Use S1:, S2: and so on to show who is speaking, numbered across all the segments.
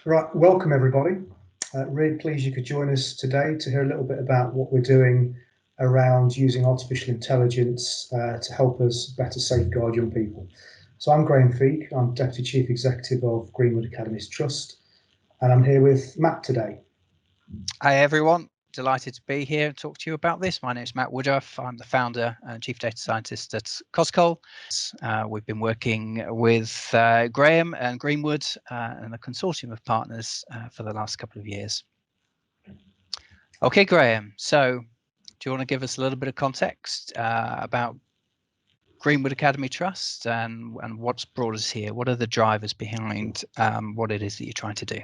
S1: Right, welcome everybody. Really pleased you could join us today to hear a little bit about what we're doing around using artificial intelligence to help us better safeguard young people. So I'm Graham Feek, I'm Deputy Chief Executive of Greenwood Academies Trust, and I'm here with Matt today.
S2: Hi everyone, delighted to be here and talk to you about this. My name is Matt Woodruff. I'm the founder and Chief Data Scientist at Coscol. We've been working with Graham and Greenwood and a consortium of partners for the last couple of years. Okay, Graham, so do you want to give us a little bit of context about Greenwood Academy Trust and what's brought us here? What are the drivers behind what it is that you're trying to do?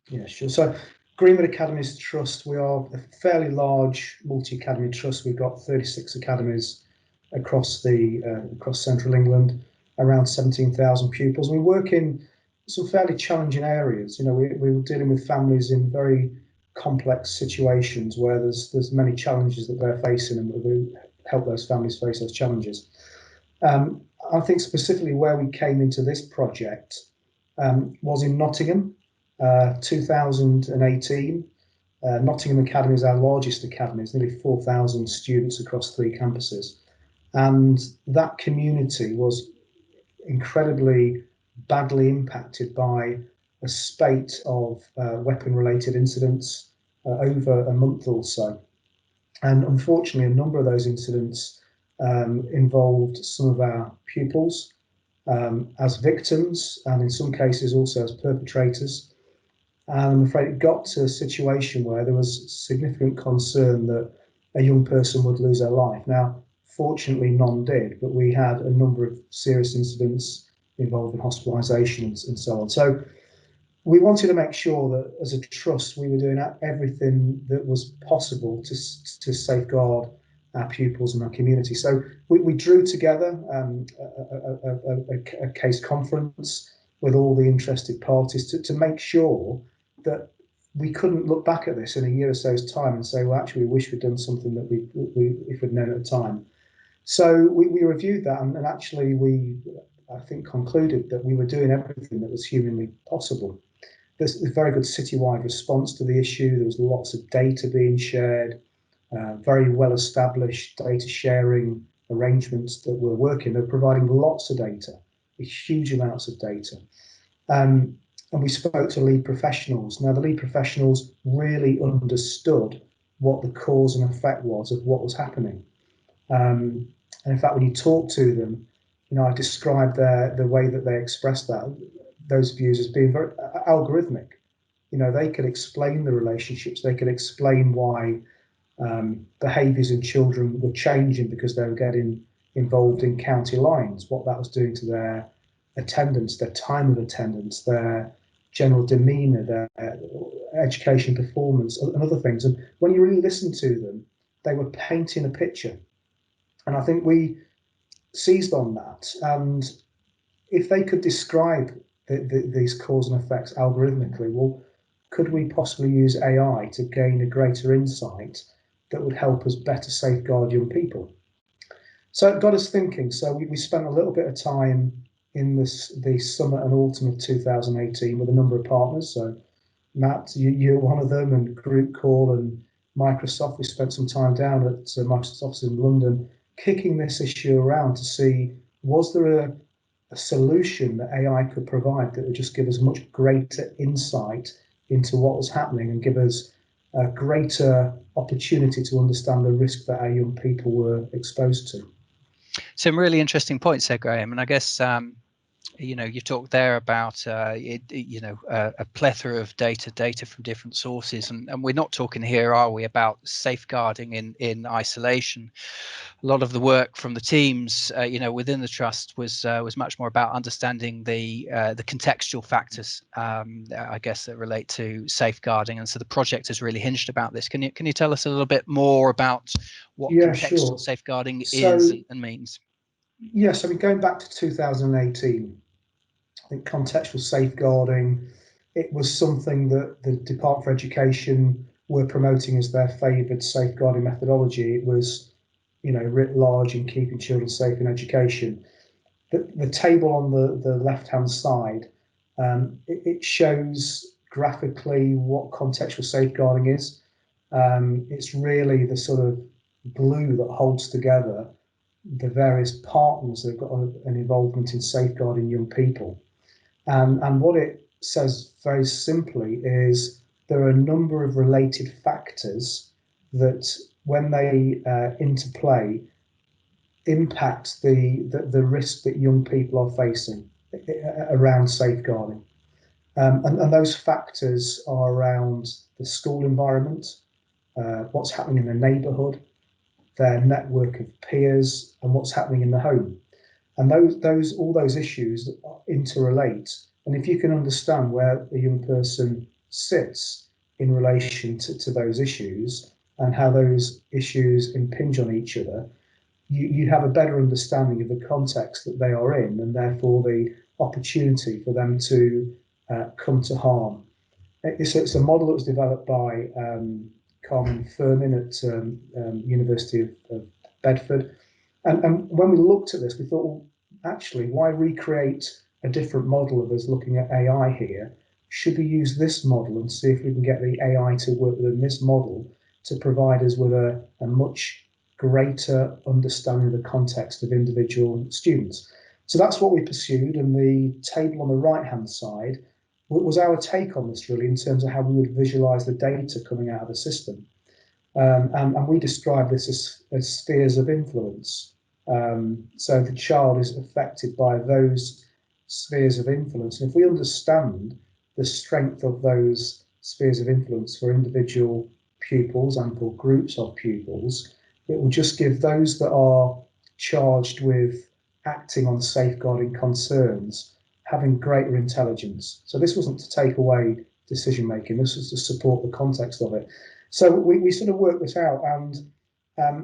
S1: Yeah, sure. So Greenwood Academies Trust, we are a fairly large multi-academy trust. We've got 36 academies across central England, around 17,000 pupils. We work in some fairly challenging areas. You know, we're dealing with families in very complex situations where there's many challenges that they're facing, and we help those families face those challenges. I think specifically where we came into this project was in Nottingham, 2018. Nottingham Academy is our largest academy. It's nearly 4,000 students across 3 campuses. And that community was incredibly badly impacted by a spate of weapon-related incidents over a month or so. And unfortunately, a number of those incidents involved some of our pupils as victims, and in some cases also as perpetrators. And I'm afraid it got to a situation where there was significant concern that a young person would lose their life. Now, fortunately, none did, but we had a number of serious incidents involving hospitalisations and so on. So we wanted to make sure that as a trust, we were doing everything that was possible to safeguard our pupils and our community. So we drew together a case conference with all the interested parties to make sure that we couldn't look back at this in a year or so's time and say, well, actually, we wish we'd done something that if we'd known at the time. So we reviewed that, and actually I think concluded that we were doing everything that was humanly possible. There's a very good citywide response to the issue. There was lots of data being shared, very well established data sharing arrangements that were working. They're providing lots of data, huge amounts of data. And we spoke to lead professionals. Now, the lead professionals really understood what the cause and effect was of what was happening. And in fact, when you talk to them, you know, I described the way that they expressed those views as being very algorithmic. You know, they could explain the relationships. They could explain why behaviours in children were changing because they were getting involved in county lines, what that was doing to their attendance, their time of attendance, their general demeanour, their education performance, and other things. And when you really listen to them, they were painting a picture. And I think we seized on that. And if they could describe these cause and effects algorithmically, well, could we possibly use AI to gain a greater insight that would help us better safeguard young people? So it got us thinking. So we spent a little bit of time in the summer and autumn of 2018 with a number of partners. So Matt, you're one of them, and Group Call and Microsoft. We spent some time down at Microsoft's office in London, kicking this issue around to see, was there a solution that AI could provide that would just give us much greater insight into what was happening and give us a greater opportunity to understand the risk that our young people were exposed to.
S2: Some really interesting points there, Graham. And I guess, you know, you talked there about, you know, a plethora of data from different sources. And we're not talking here, are we, about safeguarding in isolation. A lot of the work from the teams, you know, within the trust was much more about understanding the contextual factors, I guess, that relate to safeguarding. And so the project is really hinged about this. Can you tell us a little bit more about what contextual safeguarding is and means?
S1: Yes, I mean, going back to 2018, I think contextual safeguarding, it was something that the Department for Education were promoting as their favoured safeguarding methodology. It was, you know, writ large in keeping children safe in education. The table on the left-hand side, it shows graphically what contextual safeguarding is. It's really the sort of glue that holds together the various partners that have got an involvement in safeguarding young people. And what it says very simply is there are a number of related factors that, when they interplay, impact the risk that young people are facing around safeguarding. And those factors are around the school environment, what's happening in the neighbourhood, their network of peers, and what's happening in the home. And all those issues interrelate. And if you can understand where a young person sits in relation to those issues and how those issues impinge on each other, you have a better understanding of the context that they are in, and therefore the opportunity for them to come to harm. It's a model that was developed by Carmen Furman at University of Bedford. And when we looked at this, we thought, well, actually, why recreate a different model of us looking at AI here? Should we use this model and see if we can get the AI to work within this model to provide us with a much greater understanding of the context of individual students? So that's what we pursued, and the table on the right-hand side was our take on this, really, in terms of how we would visualize the data coming out of the system. And we describe this as spheres of influence. So the child is affected by those spheres of influence. And if we understand the strength of those spheres of influence for individual pupils and for groups of pupils, it will just give those that are charged with acting on safeguarding concerns having greater intelligence. So this wasn't to take away decision making, this was to support the context of it. So we sort of worked this out, and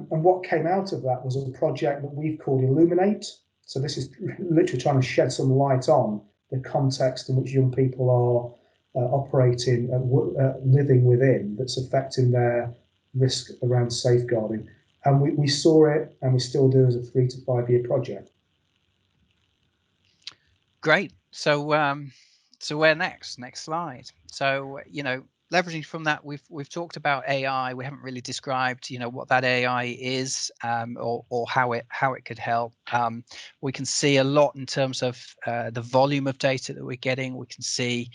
S1: what came out of that was a project that we've called Illuminate. So this is literally trying to shed some light on the context in which young people are operating, living within, that's affecting their risk around safeguarding. And we saw it, and we still do, as a 3 to 5 year project.
S2: Great. So where next? Next slide. So, leveraging from that, we've talked about AI. We haven't really described, what that AI is, or how it could help. We can see a lot in terms of the volume of data that we're getting. We can see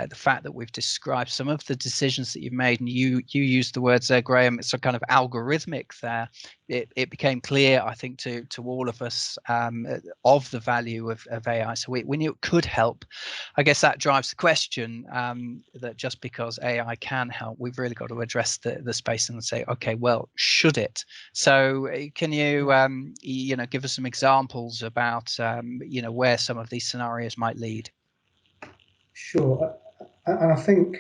S2: the fact that we've described some of the decisions that you've made, and you used the words there, Graham. It's a kind of algorithmic there. It became clear, I think, to all of us of the value of AI. So we knew it could help. I guess that drives the question that just because AI can help, we've really got to address the space and say, okay, well, should it? So can you, give us some examples about, where some of these scenarios might lead?
S1: Sure. And I think,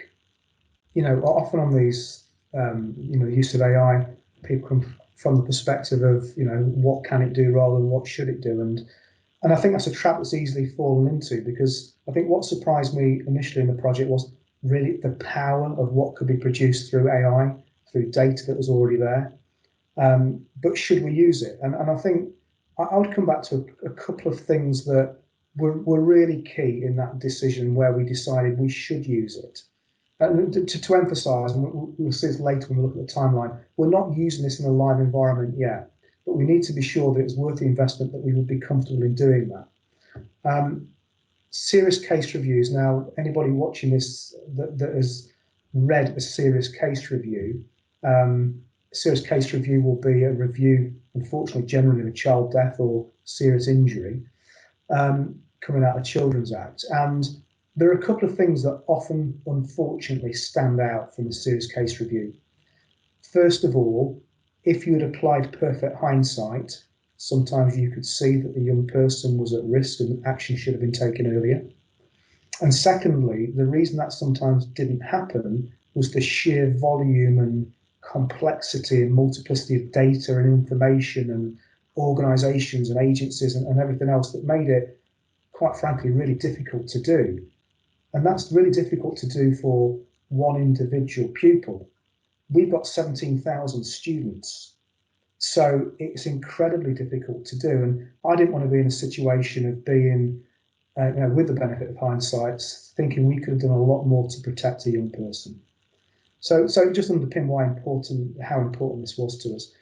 S1: often on these, the use of AI, people come from the perspective of, what can it do rather than what should it do? And I think that's a trap that's easily fallen into, because I think what surprised me initially in the project was really the power of what could be produced through AI, through data that was already there. But should we use it? And I think I would come back to a couple of things that were really key in that decision where we decided we should use it. And to emphasise, and we'll see this later when we look at the timeline, we're not using this in a live environment yet, but we need to be sure that it's worth the investment, that we would be comfortable in doing that. Serious case reviews. Now, anybody watching this that has read a serious case review, serious case review will be a review, unfortunately, generally of a child death or serious injury coming out of Children's Act. And there are a couple of things that often, unfortunately, stand out from the serious case review. First of all, if you had applied perfect hindsight, sometimes you could see that the young person was at risk and action should have been taken earlier. And secondly, the reason that sometimes didn't happen was the sheer volume and complexity and multiplicity of data and information and organisations and agencies and everything else that made it, quite frankly, really difficult to do. And that's really difficult to do for one individual pupil. We've got 17,000 students, so it's incredibly difficult to do. And I didn't want to be in a situation of being with the benefit of hindsight, thinking we could have done a lot more to protect a young person. So just underpin how important this was to us.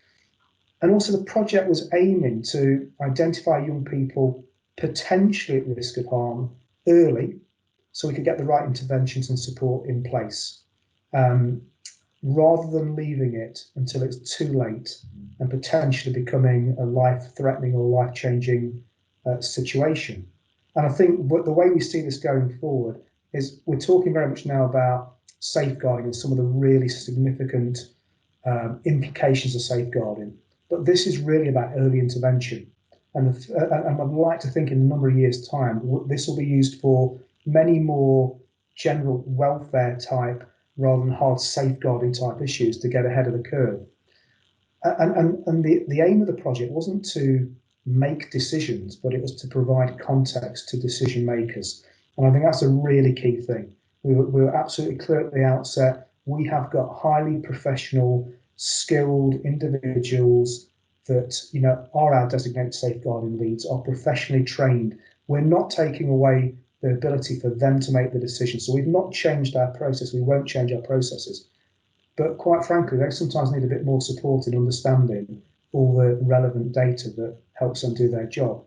S1: And also the project was aiming to identify young people potentially at risk of harm early, so we could get the right interventions and support in place, rather than leaving it until it's too late and potentially becoming a life-threatening or life-changing situation. And I think the way we see this going forward is we're talking very much now about safeguarding and some of the really significant implications of safeguarding. But this is really about early intervention. And I'd like to think in a number of years' time, this will be used for many more general welfare type rather than hard safeguarding type issues to get ahead of the curve. And the aim of the project wasn't to make decisions, but it was to provide context to decision makers. And I think that's a really key thing. We were absolutely clear at the outset, we have got highly professional, skilled individuals that are our designated safeguarding leads, are professionally trained. We're not taking away the ability for them to make the decision. So we've not changed our process. We won't change our processes. But quite frankly, they sometimes need a bit more support in understanding all the relevant data that helps them do their job.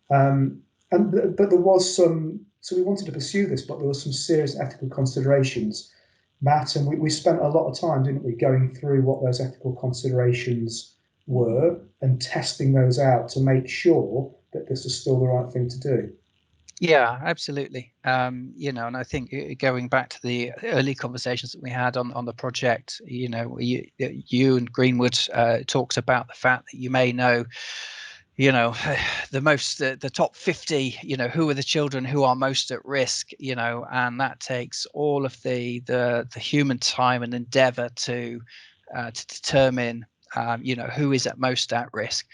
S1: But there was some, so we wanted to pursue this, but there were some serious ethical considerations, Matt, and we spent a lot of time, didn't we, going through what those ethical considerations were and testing those out to make sure that this is still the right thing to do.
S2: Yeah, absolutely. And I think going back to the early conversations that we had on the project, you and Greenwood talked about the fact that you may know, the top 50, who are the children who are most at risk, and that takes all of the human time and endeavor to determine who is at most at risk.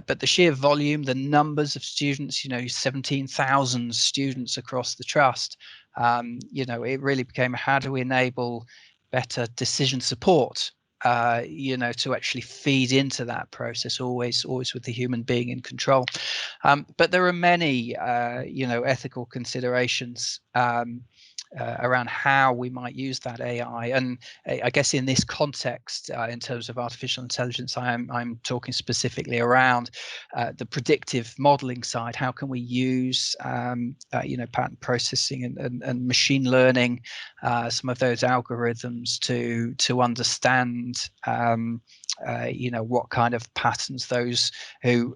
S2: But the sheer volume, the numbers of students, 17,000 students across the trust, it really became, how do we enable better decision support, to actually feed into that process, always with the human being in control. But there are many, ethical considerations around how we might use that AI. And I guess in this context, in terms of artificial intelligence, I'm talking specifically around the predictive modeling side. How can we use, pattern processing and machine learning, some of those algorithms to understand, what kind of patterns those who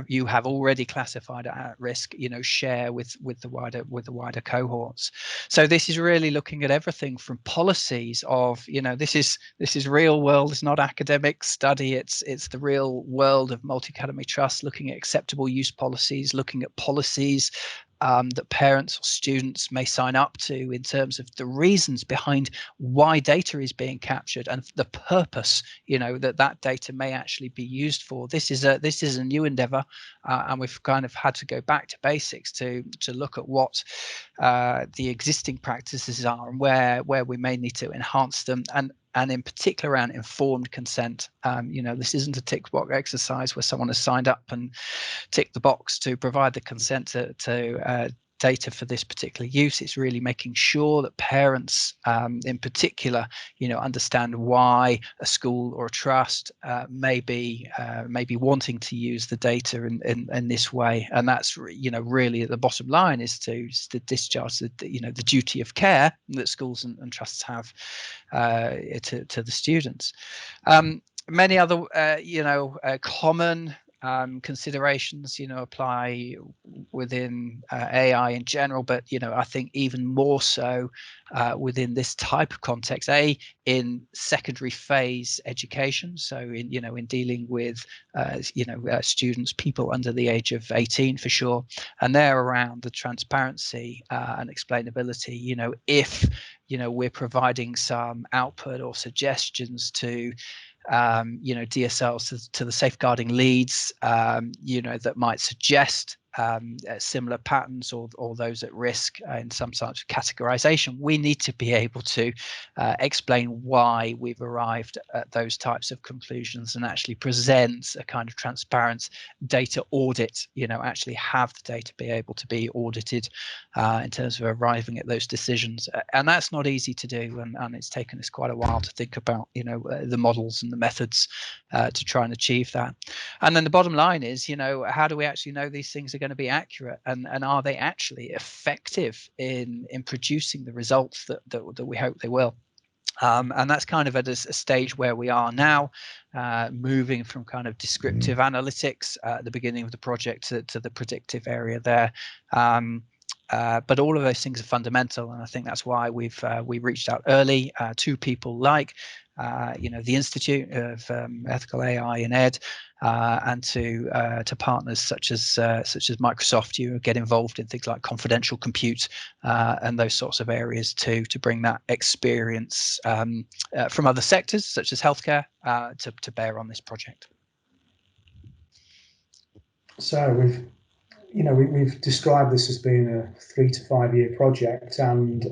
S2: you have already classified at risk, share with the wider cohorts. So this is really looking at everything from policies of, this is real world. It's not academic study. It's the real world of multi-academy trust, looking at acceptable use policies, looking at policies that parents or students may sign up to in terms of the reasons behind why data is being captured and the purpose, that data may actually be used for. This is a new endeavor, and we've kind of had to go back to basics to look at what the existing practices are and where we may need to enhance them, and in particular around informed consent. This isn't a tick box exercise where someone has signed up and ticked the box to provide the consent to data for this particular use. It's really making sure that parents, in particular, understand why a school or a trust may be wanting to use the data in this way. And that's really at the bottom line is to discharge the duty of care that schools and trusts have to the students. Many other common considerations apply within AI in general, but I think even more so within this type of context, in secondary phase education, so in dealing with students, people under the age of 18 for sure, and they're around the transparency and explainability. If we're providing some output or suggestions to DSLs to the safeguarding leads, that might suggest similar patterns or those at risk in some sort of categorization, we need to be able to explain why we've arrived at those types of conclusions and actually present a kind of transparent data audit, actually have the data be able to be audited in terms of arriving at those decisions. And that's not easy to do. And it's taken us quite a while to think about, the models and the methods to try and achieve that. And then the bottom line is, how do we actually know these things are going to be accurate, and are they actually effective in producing the results that we hope they will? And that's kind of at a stage where we are now, moving from kind of descriptive analytics at the beginning of the project to the predictive area there. But all of those things are fundamental, and I think that's why we reached out early to people like the Institute of Ethical AI in Ed, and to partners such as Microsoft, who get involved in things like confidential compute and those sorts of areas to bring that experience from other sectors such as healthcare to bear on this project.
S1: So we've described this as being a 3 to 5 year project, and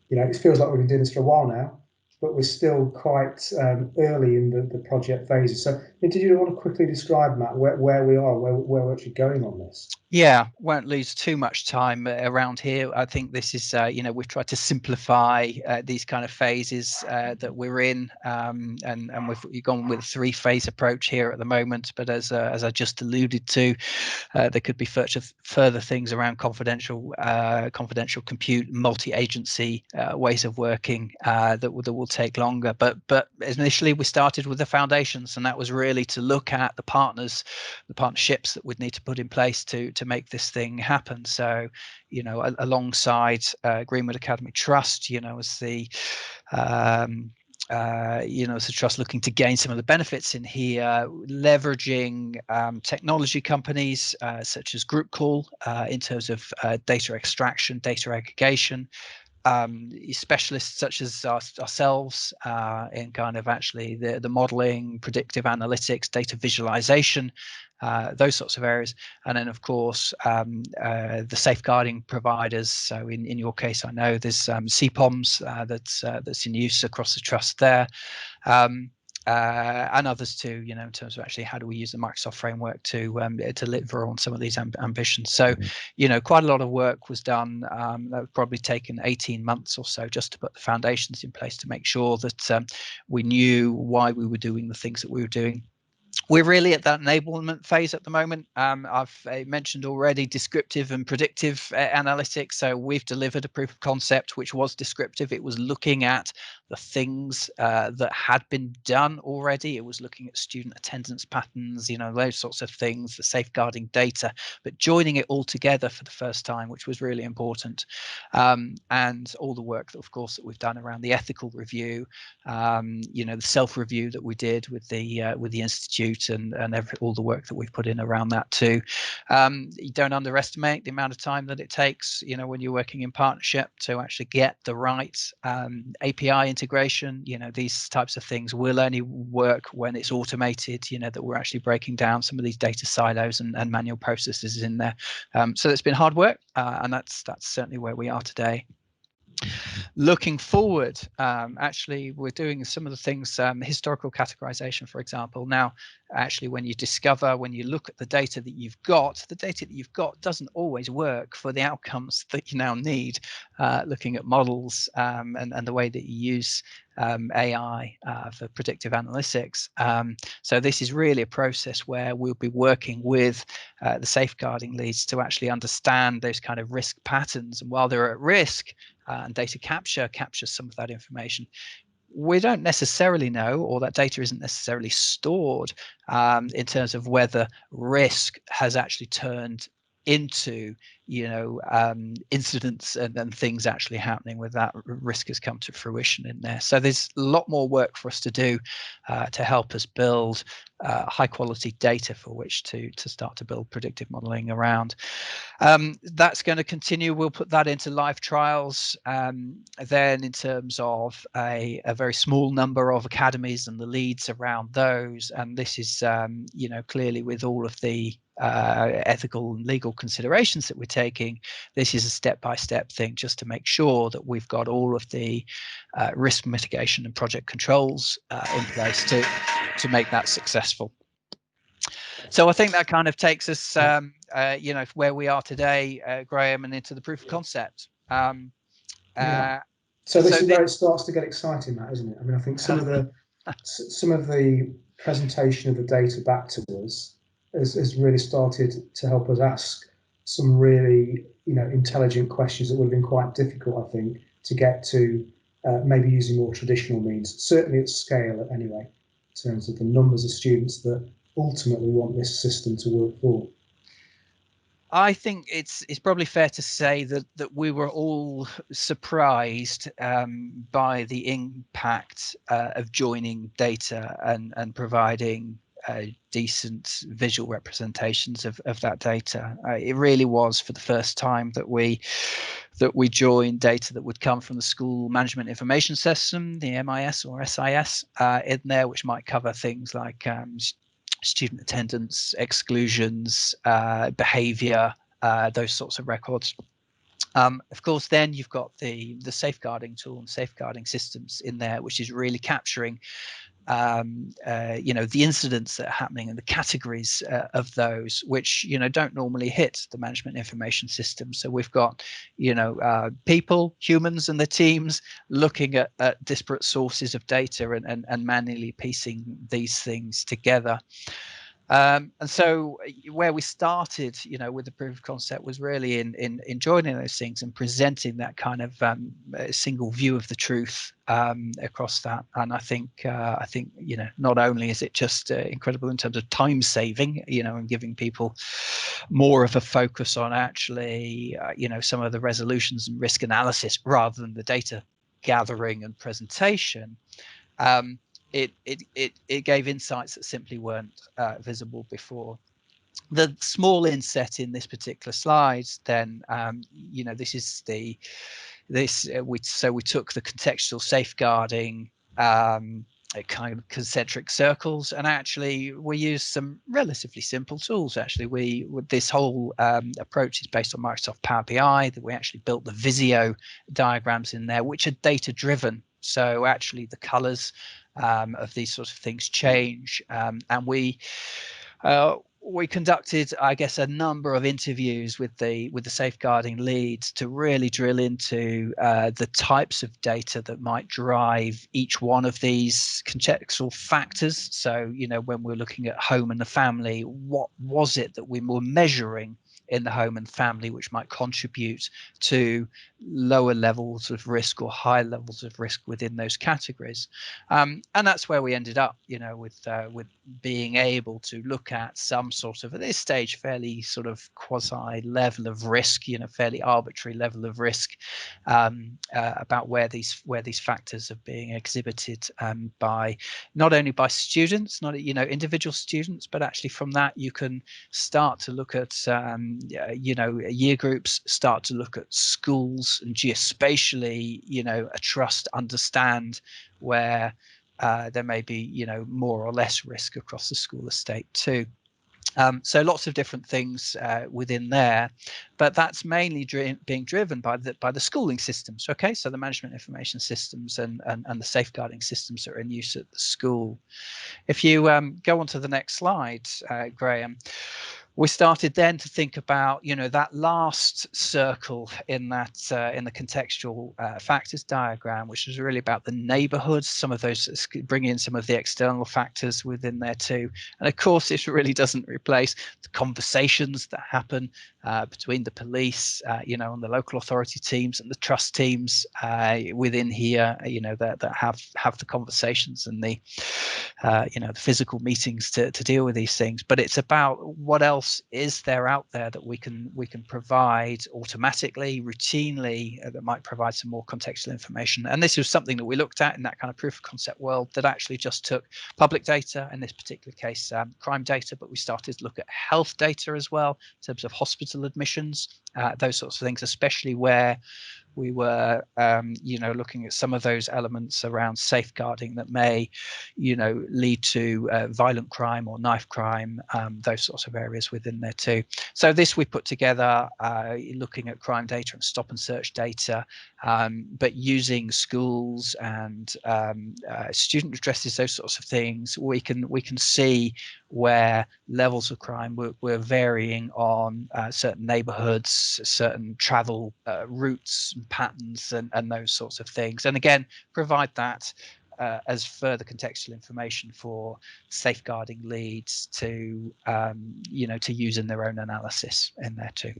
S1: it feels like we've been doing this for a while now, but we're still quite early in the project phases. So did you want to quickly describe, Matt, where we are, where we're actually going on this?
S2: Yeah, won't lose too much time around here. I think this is, we've tried to simplify these kind of phases that we're in, and we've gone with a 3-phase approach here at the moment. But as I just alluded to, there could be further things around confidential compute, multi-agency ways of working that will take longer. But initially we started with the foundations, and that was really to look at the partnerships that we'd need to put in place to make this thing happen. So, alongside Greenwood Academy Trust, as the as a trust looking to gain some of the benefits in here, leveraging technology companies such as Group Call in terms of data extraction, data aggregation, specialists such as ourselves in kind of actually the modeling, predictive analytics, data visualization, those sorts of areas. And then, of course, the safeguarding providers. So in your case, I know there's CPOMs that's in use across the trust there. And others too, in terms of actually how do we use the Microsoft framework to deliver on some of these ambitions. So, quite a lot of work was done. That would probably taken 18 months or so just to put the foundations in place to make sure that we knew why we were doing the things that we were doing. We're really at that enablement phase at the moment. I've mentioned already descriptive and predictive analytics. So we've delivered a proof of concept which was descriptive. It was looking at the things that had been done already. It was looking at student attendance patterns, those sorts of things, the safeguarding data, but joining it all together for the first time, which was really important. And all the work, of course, that we've done around the ethical review, the self-review that we did with the Institute, and all the work that we've put in around that too. You don't underestimate the amount of time that it takes, when you're working in partnership to actually get the right API integration. These types of things will only work when it's automated, that we're actually breaking down some of these data silos and manual processes in there. So it's been hard work, and that's certainly where we are today. Looking forward, actually, we're doing some of the things, historical categorization, for example. Now, actually, when you look at the data that you've got, doesn't always work for the outcomes that you now need, looking at models and the way that you use AI for predictive analytics. So this is really a process where we'll be working with the safeguarding leads to actually understand those kind of risk patterns. And while they're at risk, and data captures some of that information, we don't necessarily know, or that data isn't necessarily stored in terms of whether risk has actually turned into incidents and things actually happening where that risk has come to fruition in there. So there's a lot more work for us to do to help us build high quality data for which to start to build predictive modeling around. That's going to continue. We'll put that into live trials. Then in terms of a very small number of academies and the leads around those, and this is clearly with all of the ethical and legal considerations that we're taking, this is a step-by-step thing just to make sure that we've got all of the risk mitigation and project controls in place to make that successful. So I think that kind of takes us, where we are today, Graham, and into the proof of concept.
S1: So this is where it starts to get exciting, Matt, isn't it? I mean, I think some of the presentation of the data back to us has really started to help us ask some really, intelligent questions that would have been quite difficult, I think, to get to, maybe using more traditional means, certainly at scale anyway, in terms of the numbers of students that ultimately want this system to work for.
S2: I think it's probably fair to say that we were all surprised by the impact of joining data and providing decent visual representations of that data. It really was for the first time that we joined data that would come from the school management information system, the MIS or SIS, in there, which might cover things like student attendance, exclusions, behavior, those sorts of records. Of course, then you've got the safeguarding tool and safeguarding systems in there, which is really capturing the incidents that are happening and the categories of those, which don't normally hit the management information system. So we've got people, humans and the teams looking at disparate sources of data and manually piecing these things together. And so where we started, with the proof of concept was really in joining those things and presenting that kind of single view of the truth across that. And I think not only is it just incredible in terms of time saving, and giving people more of a focus on actually, some of the resolutions and risk analysis rather than the data gathering and presentation. It gave insights that simply weren't visible before. The small inset in this particular slide, then, this is we took the contextual safeguarding kind of concentric circles, and actually we used some relatively simple tools. Actually, this whole approach is based on Microsoft Power BI. That we actually built the Visio diagrams in there, which are data driven. So actually, the colours of these sorts of things change, and we conducted, I guess, a number of interviews with the safeguarding leads to really drill into the types of data that might drive each one of these contextual factors. So, when we're looking at home and the family, what was it that we were measuring in the home and family which might contribute to lower levels of risk or high levels of risk within those categories? And that's where we ended up, with being able to look at some sort of, at this stage, fairly sort of quasi level of risk, fairly arbitrary level of risk, about where these factors are being exhibited by not only by students, not individual students, but actually from that you can start to look at year groups, start to look at schools, and geospatially understand where there may be more or less risk across the school estate too. So lots of different things within there, but that's mainly being driven by the schooling systems. Okay, so the management information systems and the safeguarding systems that are in use at the school. If you go on to the next slide, Graham, we started then to think about that last circle in that in the contextual factors diagram, which was really about the neighborhoods, some of those, bring in some of the external factors within there too. And of course this really doesn't replace the conversations that happen between the police, and the local authority teams and the trust teams within here, that have the conversations and the the physical meetings to deal with these things. But it's about what else is there out there that we can provide automatically, routinely, that might provide some more contextual information. And this was something that we looked at in that kind of proof of concept world that actually just took public data, in this particular case crime data, but we started to look at health data as well in terms of hospital admissions, those sorts of things, especially where We were, looking at some of those elements around safeguarding that may, lead to violent crime or knife crime, those sorts of areas within there too. So this we put together, looking at crime data and stop and search data, but using schools and student addresses, those sorts of things. We can see where levels of crime were varying on certain neighborhoods, certain travel routes and patterns, and those sorts of things. And again, provide that as further contextual information for safeguarding leads to to use in their own analysis in there too.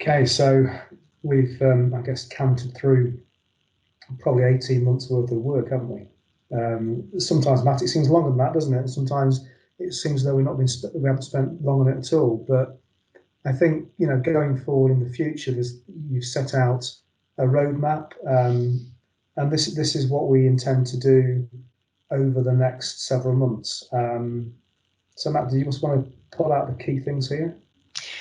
S1: Okay, so we've I guess counted through probably 18 months worth of work, haven't we? Sometimes, Matt, it seems longer than that, doesn't it? Sometimes it seems though we haven't spent long on it at all. But I think, going forward in the future, you've set out a roadmap, and this is what we intend to do over the next several months. So, Matt, do you just want to pull out the key things here?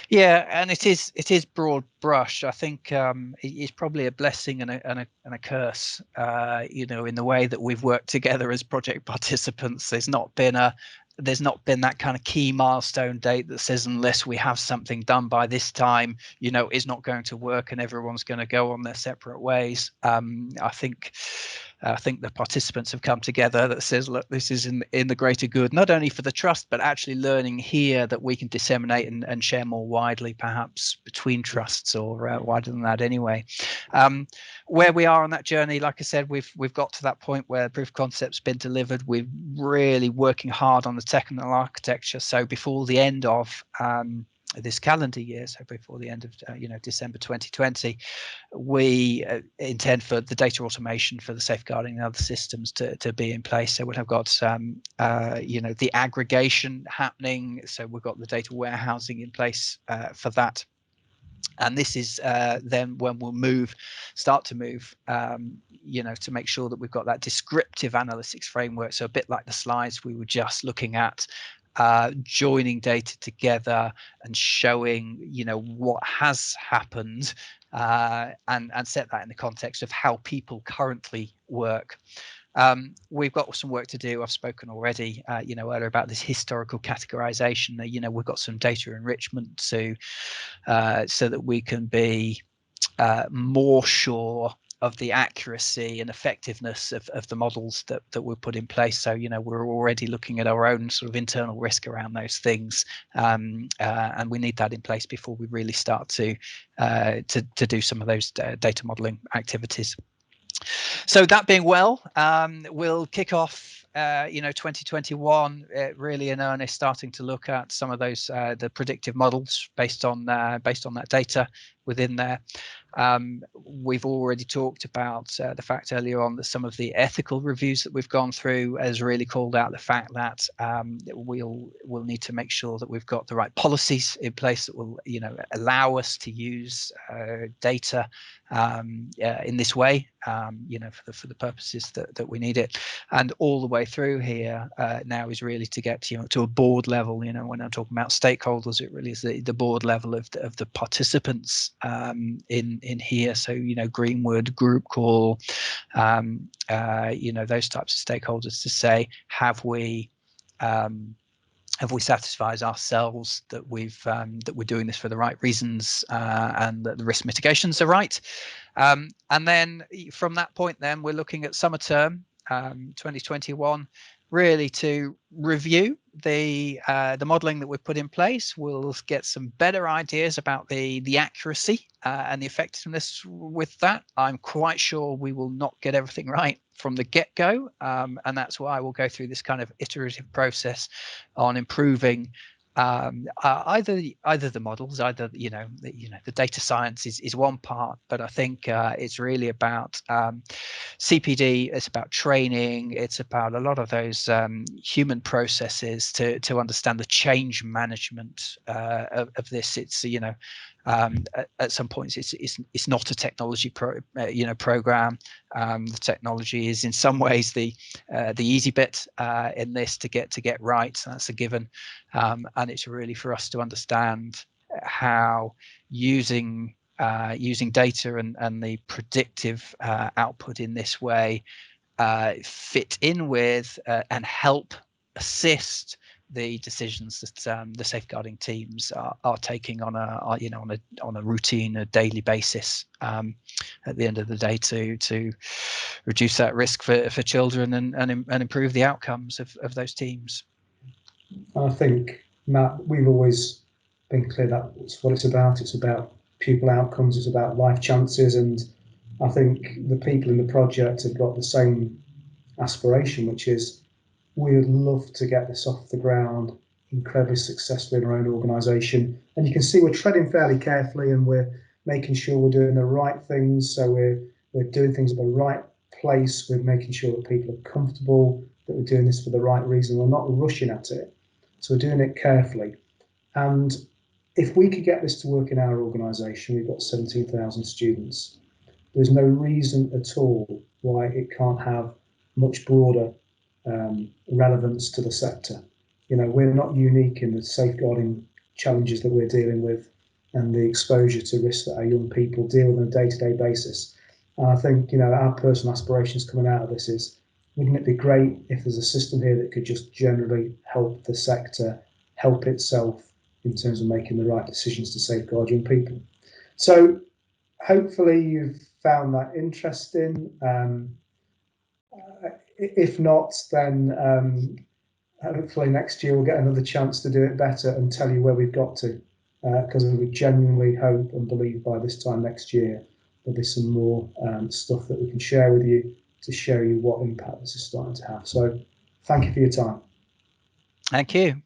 S2: Yeah, and it is broad brush. I think it's probably a blessing and a curse. In the way that we've worked together as project participants. There's not been that kind of key milestone date that says unless we have something done by this time, it's not going to work and everyone's going to go on their separate ways. I think the participants have come together that says, look, this is in the greater good, not only for the trust, but actually learning here that we can disseminate and share more widely, perhaps between trusts or wider than that anyway. Where we are on that journey, like I said, we've got to that point where proof of concept's been delivered. We're really working hard on the technical architecture. So before the end of this calendar year, so before the end of December 2020, we intend for the data automation for the safeguarding and other systems to be in place. So we'll have got the aggregation happening. So we've got the data warehousing in place for that. And this is then when we'll start to move, to make sure that we've got that descriptive analytics framework. So a bit like the slides we were just looking at, joining data together and showing, what has happened, and set that in the context of how people currently work. We've got some work to do. I've spoken already, earlier about this historical categorization. We've got some data enrichment so that we can be more sure of the accuracy and effectiveness of the models that were put in place. So, we're already looking at our own sort of internal risk around those things, and we need that in place before we really start to do some of those data modeling activities. So that being well, we'll kick off 2021 really in earnest, starting to look at some of those the predictive models based on that data within there. We've already talked about the fact earlier on that some of the ethical reviews that we've gone through has really called out the fact that we'll need to make sure that we've got the right policies in place that will allow us to use data in this way, for the purposes that we need it. And all the way through here now is really to get to a board level. When I'm talking about stakeholders, it really is the board level of the participants in here. So Greenwood, group call, those types of stakeholders to say, have we satisfied ourselves that we're doing this for the right reasons, and that the risk mitigations are right. And then from that point, then we're looking at summer term 2021, really to review the modeling that we've put in place. We'll get some better ideas about the accuracy and the effectiveness with that. I'm quite sure we will not get everything right from the get-go, and that's why we'll go through this kind of iterative process on improving either the models, the data science is one part, but I think it's really about CPD. It's about training. It's about a lot of those human processes to understand the change management of this. It's at some points it's not a technology program. The technology is in some ways the easy bit in this to get right. So that's a given, and it's really for us to understand how using data and the predictive output in this way fit in with and help assist the decisions that the safeguarding teams are taking on a routine, a daily basis at the end of the day to reduce that risk for children and improve the outcomes of those teams.
S1: I think, Matt, we've always been clear that's what it's about. It's about pupil outcomes, it's about life chances, and I think the people in the project have got the same aspiration, which is we would love to get this off the ground incredibly successfully in our own organisation. And you can see we're treading fairly carefully, and we're making sure we're doing the right things. So we're doing things at the right place. We're making sure that people are comfortable, that we're doing this for the right reason. We're not rushing at it. So we're doing it carefully. And if we could get this to work in our organisation, we've got 17,000 students. There's no reason at all why it can't have much broader relevance to the sector. You know, we're not unique in the safeguarding challenges that we're dealing with and the exposure to risks that our young people deal with on a day-to-day basis. And I think, you know, our personal aspirations coming out of this is, wouldn't it be great if there's a system here that could just generally help the sector help itself in terms of making the right decisions to safeguard young people? So hopefully you've found that interesting. If not, then hopefully next year we'll get another chance to do it better and tell you where we've got to, because we genuinely hope and believe by this time next year there'll be some more stuff that we can share with you to show you what impact this is starting to have. So thank you for your time.
S2: Thank you.